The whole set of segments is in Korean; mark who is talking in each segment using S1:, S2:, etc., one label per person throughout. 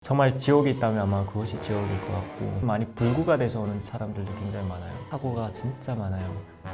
S1: 정말 지옥이 있다면 아마 그것이 지옥일 것 같고, 많이 불구가 돼서 오는 사람들도 굉장히 많아요. 사고가 진짜 많아요.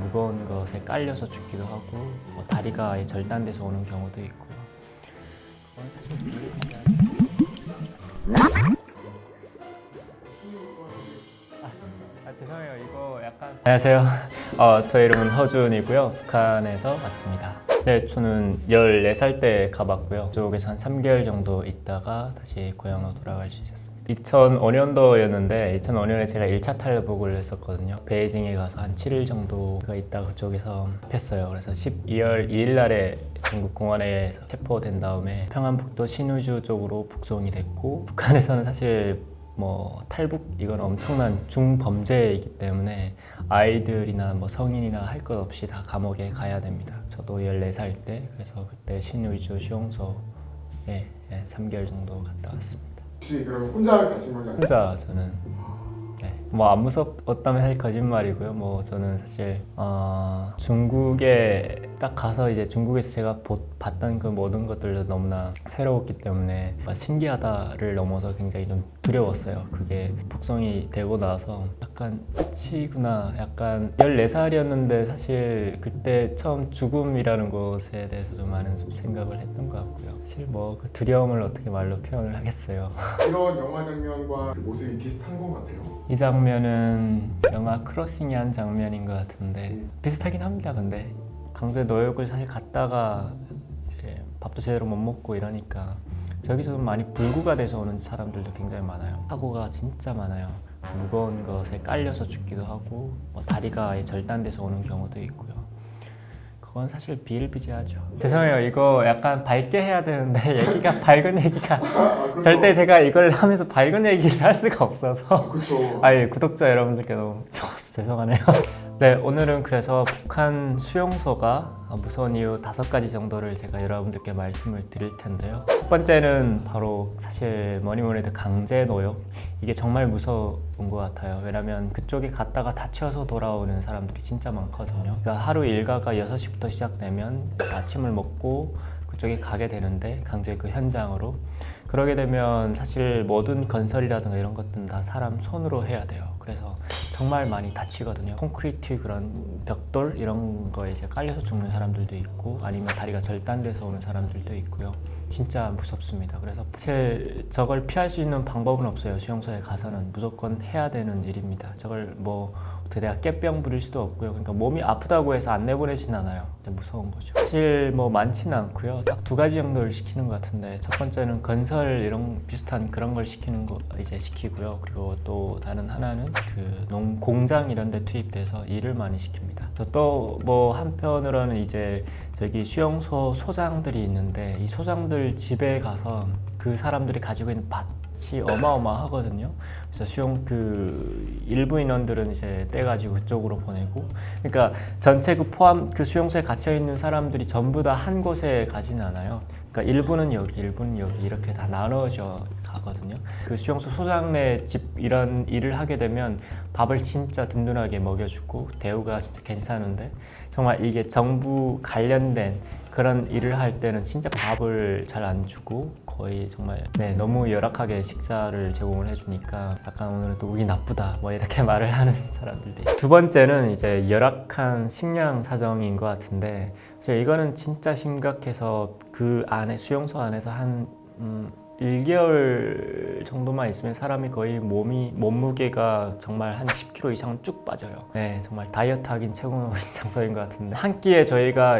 S1: 무거운 것에 깔려서 죽기도 하고, 다리가 아예 절단돼서 오는 경우도 있고요. 그건 사실 죄송해요. 이거 약간 안녕하세요. 저 이름은 허준이고요. 북한에서 왔습니다. 네, 저는 14살 때 가봤고요. 그쪽에서 한 3개월 정도 있다가 다시 고향으로 돌아갈 수 있었습니다. 2005년도였는데 2005년에 제가 1차 탈북을 했었거든요. 베이징에 가서 한 7일 정도가 있다가 그쪽에서 폈어요. 그래서 12월 2일 날에 중국 공안에서 체포된 다음에 평안북도 신우주 쪽으로 북송이 됐고, 북한에서는 사실 탈북 이건 엄청난 중범죄이기 때문에 아이들이나 성인이나 할 것 없이 다 감옥에 가야 됩니다. 저도 14살 때 그래서 그때 신의주 수용소에 3개월 정도 갔다 왔습니다.
S2: 혹시 그럼 혼자 가신 건가요?
S1: 혼자 저는 안 무섭다면 사실 거짓말이고요. 저는 사실 중국에 딱 가서 이제 중국에서 제가 봤던 그 모든 것들도 너무나 새로웠기 때문에 신기하다를 넘어서 굉장히 좀 두려웠어요. 그게 북송이 되고 나서 약간 끝이구나. 약간 14살이었는데 사실 그때 처음 죽음이라는 것에 대해서 좀 많은 생각을 했던 것 같고요. 사실 그 두려움을 어떻게 말로 표현을 하겠어요.
S2: 이런 영화 장면과 그 모습이 비슷한 것 같아요.
S1: 이 장면은 영화 크로싱이 한 장면인 것 같은데 비슷하긴 합니다. 근데 강제 노역을 사실 갔다가 이제 밥도 제대로 못 먹고 이러니까 저기서 많이 불구가 돼서 오는 사람들도 굉장히 많아요. 사고가 진짜 많아요. 무거운 것에 깔려서 죽기도 하고, 다리가 아예 절단돼서 오는 경우도 있고요. 그건 사실 비일비재하죠. 죄송해요. 이거 약간 밝게 해야 되는데 얘기가 밝은 얘기가
S2: 그렇죠.
S1: 절대 제가 이걸 하면서 밝은 얘기를 할 수가 없어서
S2: 그렇죠.
S1: 구독자 여러분들께 너무 죄송하네요. 네, 오늘은 그래서 북한 수용소가 무서운 이유 5가지 정도를 제가 여러분들께 말씀을 드릴 텐데요. 첫 번째는 바로 사실 뭐니 해도 강제 노역. 이게 정말 무서운 것 같아요. 왜냐면 그쪽에 갔다가 다쳐서 돌아오는 사람들이 진짜 많거든요. 그러니까 하루 일과가 6시부터 시작되면 아침을 먹고 그쪽에 가게 되는데, 강제 그 현장으로. 그러게 되면 사실 모든 건설이라든가 이런 것들은 다 사람 손으로 해야 돼요. 그래서 정말 많이 다치거든요. 콘크리트 그런 벽돌 이런 거에 이제 깔려서 죽는 사람들도 있고, 아니면 다리가 절단돼서 오는 사람들도 있고요. 진짜 무섭습니다. 그래서 사실 저걸 피할 수 있는 방법은 없어요. 수용소에 가서는 무조건 해야 되는 일입니다. 저걸 어떻게 내가 깨병 부릴 수도 없고요. 그러니까 몸이 아프다고 해서 안 내보내진 않아요. 진짜 무서운 거죠. 사실 많지는 않고요. 딱 2가지 정도를 시키는 것 같은데, 첫 번째는 건설 이런 비슷한 그런 걸 시키는 거 이제 시키고요. 그리고 또 다른 하나는 그 공장 이런 데 투입돼서 일을 많이 시킵니다. 또 한편으로는 이제 저기 수용소 소장들이 있는데, 이 소장들 집에 가서 그 사람들이 가지고 있는 밭이 어마어마하거든요. 그래서 일부 인원들은 이제 떼가지고 그쪽으로 보내고, 그러니까 전체 그 수용소에 갇혀 있는 사람들이 전부 다 한 곳에 가지는 않아요. 그러니까 일부는 여기, 일부는 여기 이렇게 다 나눠져 가거든요. 그 수용소 소장네 집 이런 일을 하게 되면 밥을 진짜 든든하게 먹여주고 대우가 진짜 괜찮은데, 정말 이게 정부 관련된 그런 일을 할 때는 진짜 밥을 잘 안 주고 거의 정말 너무 열악하게 식사를 제공을 해주니까 약간 오늘은 또 우리 나쁘다 이렇게 말을 하는 사람들도 있어요. 두 번째는 이제 열악한 식량 사정인 것 같은데, 이거는 진짜 심각해서 그 안에 수용소 안에서 한 1개월 정도만 있으면 사람이 거의 몸무게가 정말 한 10kg 이상은 쭉 빠져요. 정말 다이어트 하긴 최고의 장소인 것 같은데, 한 끼에 저희가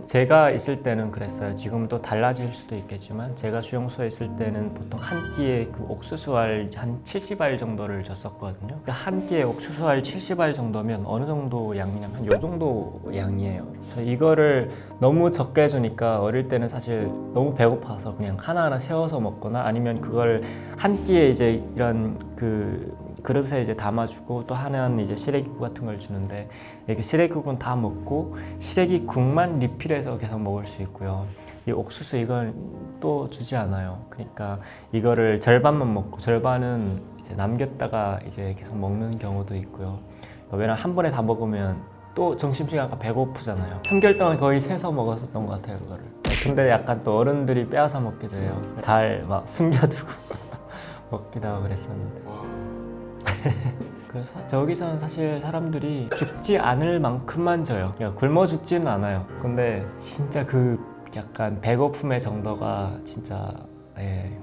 S1: 제가 있을 때는 그랬어요. 지금 또 달라질 수도 있겠지만, 제가 수용소에 있을 때는 보통 한 끼에 그 옥수수알 한 70알 정도를 줬었거든요. 그러니까 한 끼에 옥수수알 70알 정도면 어느 정도 양이냐면 한 요 정도 양이에요. 이거를 너무 적게 주니까 어릴 때는 사실 너무 배고파서 그냥 하나하나 세워서 먹거나, 아니면 그걸 한 끼에 이제 이런 그릇에 이제 담아주고, 또 하나는 이제 시래기국 같은 걸 주는데, 이렇게 시래기국은 다 먹고 시래기국만 리필해서 계속 먹을 수 있고요. 이 옥수수 이걸 또 주지 않아요. 그러니까 이거를 절반만 먹고 절반은 이제 남겼다가 이제 계속 먹는 경우도 있고요. 왜냐면 한 번에 다 먹으면 또 점심시간 아까 배고프잖아요. 3개월 동안 거의 세서 먹었었던 것 같아요, 그거를. 근데 약간 또 어른들이 빼앗아 먹게 돼요. 잘 숨겨두고 먹기도 하고 그랬었는데.
S2: 와,
S1: 그래서 저기서는 사실 사람들이 죽지 않을 만큼만 져요. 그러니까 굶어 죽지는 않아요. 근데 진짜 그 약간 배고픔의 정도가 진짜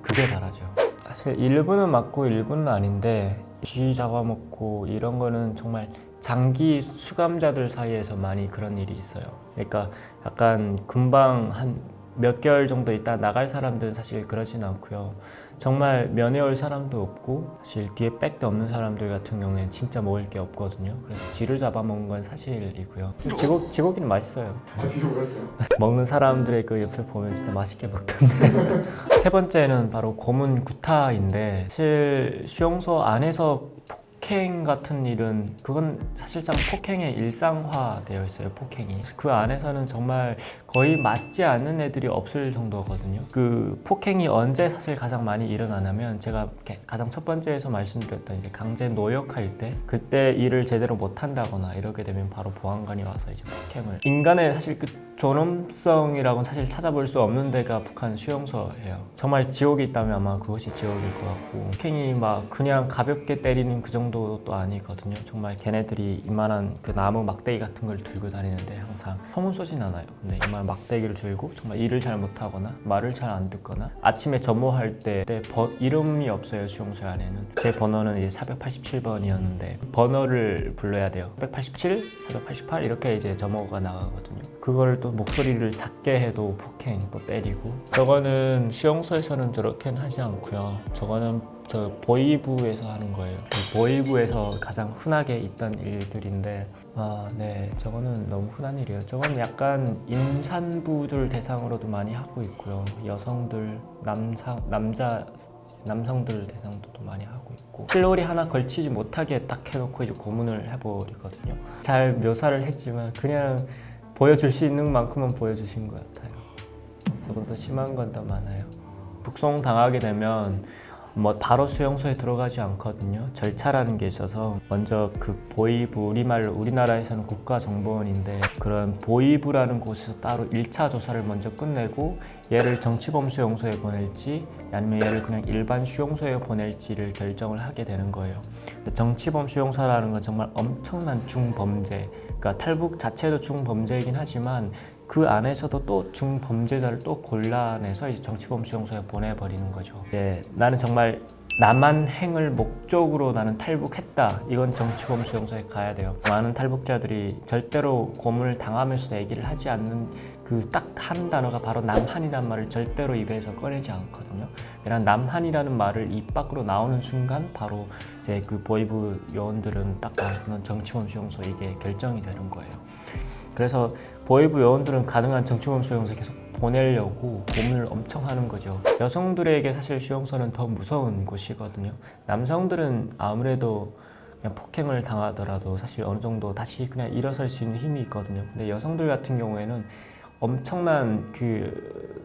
S1: 극에 달하죠. 사실 일부는 맞고 일부는 아닌데 쥐 잡아먹고 이런 거는 정말 장기 수감자들 사이에서 많이 그런 일이 있어요. 그러니까 약간 금방 한 몇 개월 정도 있다 나갈 사람들은 사실 그러진 않고요. 정말 면회 올 사람도 없고 사실 뒤에 백도 없는 사람들 같은 경우에는 진짜 먹을 게 없거든요. 그래서 쥐를 잡아먹은 건 사실이고요. 쥐고기는 맛있어요.
S2: 뒤에 오셨어요?
S1: 먹는 사람들의 그 옆에 보면 진짜 맛있게 먹던데. 세 번째는 바로 고문 구타인데 사실 수용소 안에서 폭행 같은 일은 그건 사실상 폭행의 일상화되어 있어요. 폭행이 그 안에서는 정말 거의 맞지 않는 애들이 없을 정도거든요. 그 폭행이 언제 사실 가장 많이 일어나냐면 제가 가장 첫 번째에서 말씀드렸던 이제 강제 노역할 때 그때 일을 제대로 못한다거나 이러게 되면 바로 보안관이 와서 이제 폭행을 인간의 사실 그 존엄성이라고는 사실 찾아볼 수 없는 데가 북한 수용소예요. 정말 지옥이 있다면 아마 그것이 지옥일 것 같고 폭행이 막 그냥 가볍게 때리는 그 정도도 아니거든요. 정말 걔네들이 이만한 그 나무 막대기 같은 걸 들고 다니는데 항상 소문 쏘진 않아요. 근데 이만한 막대기를 들고 정말 일을 잘 못하거나 말을 잘 안 듣거나 아침에 점호할 때 이름이 없어요. 수용소 안에는 제 번호는 이제 487번이었는데 번호를 불러야 돼요. 487, 488 이렇게 이제 점호가 나가거든요. 그걸 또 목소리를 작게 해도 폭행 또 때리고 저거는 수용소에서는 저렇게는 하지 않고요. 저거는 저 보이부에서 하는 거예요. 보이부에서 가장 흔하게 있던 일들인데 네, 저거는 너무 흔한 일이에요. 저건 약간 임산부들 대상으로도 많이 하고 있고요. 여성들, 남성들 대상도 많이 하고 있고 실놀이 하나 걸치지 못하게 딱 해놓고 이제 고문을 해버리거든요. 잘 묘사를 했지만 그냥 보여줄 수 있는 만큼은 보여주신 것 같아요. 조금 더 심한 건 더 많아요. 북송 당하게 되면 뭐 바로 수용소에 들어가지 않거든요. 절차라는 게 있어서 먼저 그 보이부 우리말로 우리나라에서는 국가정보원인데 그런 보이부라는 곳에서 따로 1차 조사를 먼저 끝내고 얘를 정치범 수용소에 보낼지 아니면 얘를 그냥 일반 수용소에 보낼지를 결정을 하게 되는 거예요. 정치범 수용소라는 건 정말 엄청난 중범죄, 그러니까 탈북 자체도 중범죄이긴 하지만 그 안에서도 또 중범죄자를 또 골라내서 이제 정치범 수용소에 보내버리는 거죠. 나는 정말 남한행을 목적으로 나는 탈북했다. 이건 정치범 수용소에 가야 돼요. 많은 탈북자들이 절대로 고문을 당하면서도 얘기를 하지 않는 그 딱 한 단어가 바로 남한이란 말을 절대로 입에서 꺼내지 않거든요. 왜냐면 남한이라는 말을 입 밖으로 나오는 순간 바로 이제 그 보이부 요원들은 딱 넌 정치범 수용소 이게 결정이 되는 거예요. 그래서 보이부 요원들은 가능한 정치범 수용소에 계속 보내려고 고문을 엄청 하는 거죠. 여성들에게 사실 수용소는 더 무서운 곳이거든요. 남성들은 아무래도 그냥 폭행을 당하더라도 사실 어느 정도 다시 그냥 일어설 수 있는 힘이 있거든요. 근데 여성들 같은 경우에는 엄청난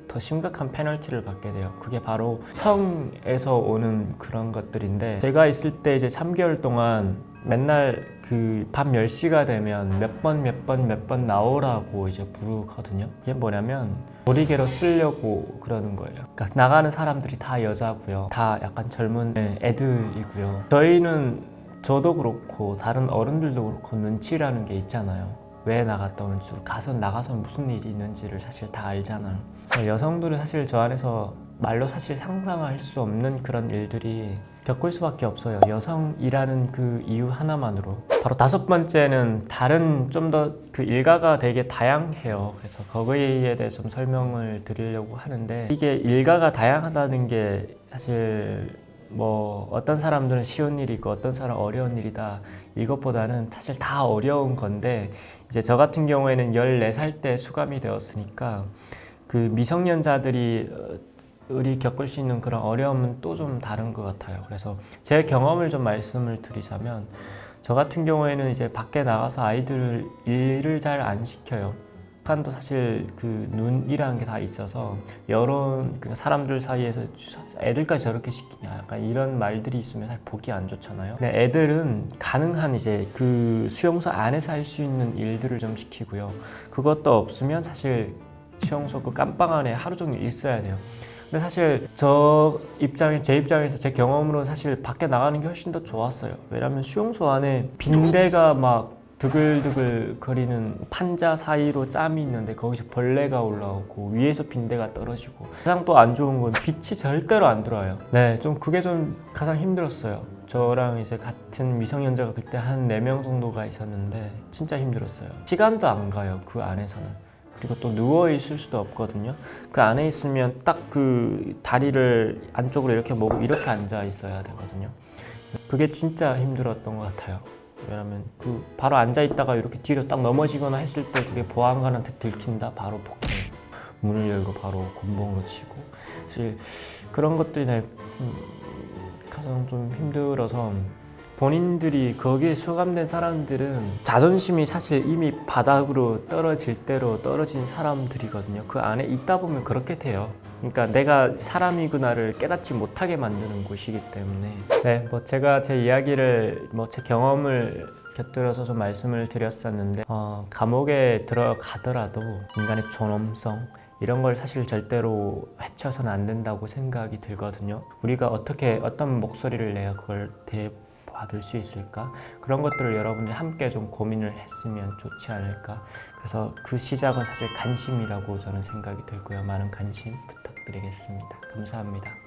S1: 더 심각한 페널티를 받게 돼요. 그게 바로 성에서 오는 그런 것들인데 제가 있을 때 이제 3개월 동안 맨날 그 밤 10시가 되면 몇 번 나오라고 이제 부르거든요. 그게 뭐냐면 놀이개로 쓰려고 그러는 거예요. 그러니까 나가는 사람들이 다 여자고요. 다 약간 젊은 애들이고요. 저도 그렇고 다른 어른들도 그렇고 눈치라는 게 있잖아요. 왜 나갔다 오는지 나가서 무슨 일이 있는지를 사실 다 알잖아요. 여성들은 사실 저 안에서 말로 사실 상상할 수 없는 그런 일들이 겪을 수밖에 없어요. 여성이라는 그 이유 하나만으로. 바로 5번째는 다른 좀 더 그 일가가 되게 다양해요. 그래서 거기에 대해서 좀 설명을 드리려고 하는데 이게 일가가 다양하다는 게 사실 뭐 어떤 사람들은 쉬운 일이고 어떤 사람은 어려운 일이다 이것보다는 사실 다 어려운 건데 이제 저 같은 경우에는 14살 때 수감이 되었으니까 그 미성년자들이 겪을 수 있는 그런 어려움은 또 좀 다른 것 같아요. 그래서 제 경험을 좀 말씀을 드리자면 저 같은 경우에는 이제 밖에 나가서 아이들을 일을 잘 안 시켜요. 북한도 사실 그 눈이라는 게 다 있어서 여러 사람들 사이에서 애들까지 저렇게 시키냐 약간 이런 말들이 있으면 사실 보기 안 좋잖아요. 근데 애들은 가능한 이제 그 수용소 안에서 할 수 있는 일들을 좀 시키고요. 그것도 없으면 사실 수용소 그 깜빵 안에 하루 종일 있어야 돼요. 근데 사실 제 입장에서 제 경험으로 사실 밖에 나가는 게 훨씬 더 좋았어요. 왜냐면 수용소 안에 빈대가 막 드글드글 거리는 판자 사이로 짬이 있는데 거기서 벌레가 올라오고 위에서 빈대가 떨어지고 가장 또 안 좋은 건 빛이 절대로 안 들어와요. 네, 좀 그게 좀 가장 힘들었어요. 저랑 이제 같은 미성년자가 그때 한 4명 정도가 있었는데 진짜 힘들었어요. 시간도 안 가요, 그 안에서는. 그리고 또 누워 있을 수도 없거든요. 그 안에 있으면 딱 그 다리를 안쪽으로 이렇게 모으고 이렇게 앉아 있어야 되거든요. 그게 진짜 힘들었던 것 같아요. 왜냐면 그 바로 앉아 있다가 이렇게 뒤로 딱 넘어지거나 했을 때 그게 보안관한테 들킨다 바로 폭행, 문을 열고 바로 곤봉으로 치고. 사실 그런 것들이 가장 좀 힘들어서 본인들이 거기에 수감된 사람들은 자존심이 사실 이미 바닥으로 떨어질 대로 떨어진 사람들이거든요. 그 안에 있다 보면 그렇게 돼요. 그러니까 내가 사람이구나를 깨닫지 못하게 만드는 곳이기 때문에. 네, 뭐 제가 제 이야기를 제 경험을 곁들여서 좀 말씀을 드렸었는데 감옥에 들어가더라도 인간의 존엄성 이런 걸 사실 절대로 해쳐서는 안 된다고 생각이 들거든요. 우리가 어떤 목소리를 내야 그걸 받을 수 있을까? 그런 것들을 여러분들이 함께 좀 고민을 했으면 좋지 않을까? 그래서 그 시작은 사실 관심이라고 저는 생각이 들고요. 많은 관심 부탁드리겠습니다. 감사합니다.